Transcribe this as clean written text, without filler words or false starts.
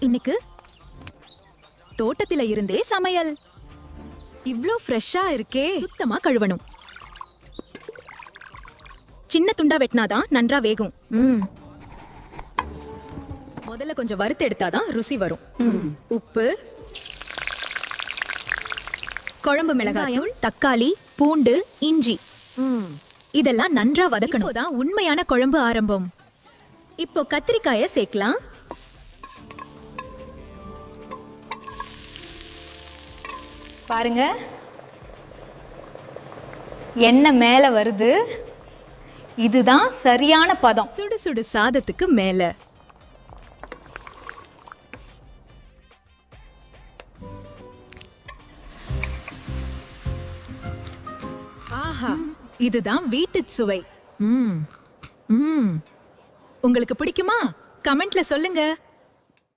இன்னைக்கு தோட்டத்தில இருந்தே சமையல். இவ்ளோ ஃப்ரெஷ்ஷா இருக்கே. சுத்தமா கழுவணும். சின்ன துண்டா வெட்டினாதான் நன்றா வேகும். முதல்ல கொஞ்சம் வறுத்து எடுத்தாதான் ருசி வரும். உப்பு, குழம்பு மிளகாய், தக்காளி, பூண்டு, இஞ்சி இதெல்லாம் நன்றா வதக்கணும். இப்போதான் உண்மையான குழம்பு ஆரம்பம். இப்போ கத்திரிக்காய சேர்க்கலாம். பாருங்க, எண்ணெய் மேல வருது. இதுதான் சரியான பதம். சுடு சுடு சாதத்துக்கு மேல ஆஹா, இதுதான் வீட்டு சுவை. உங்களுக்கு பிடிக்குமா? கமெண்ட்ல சொல்லுங்க.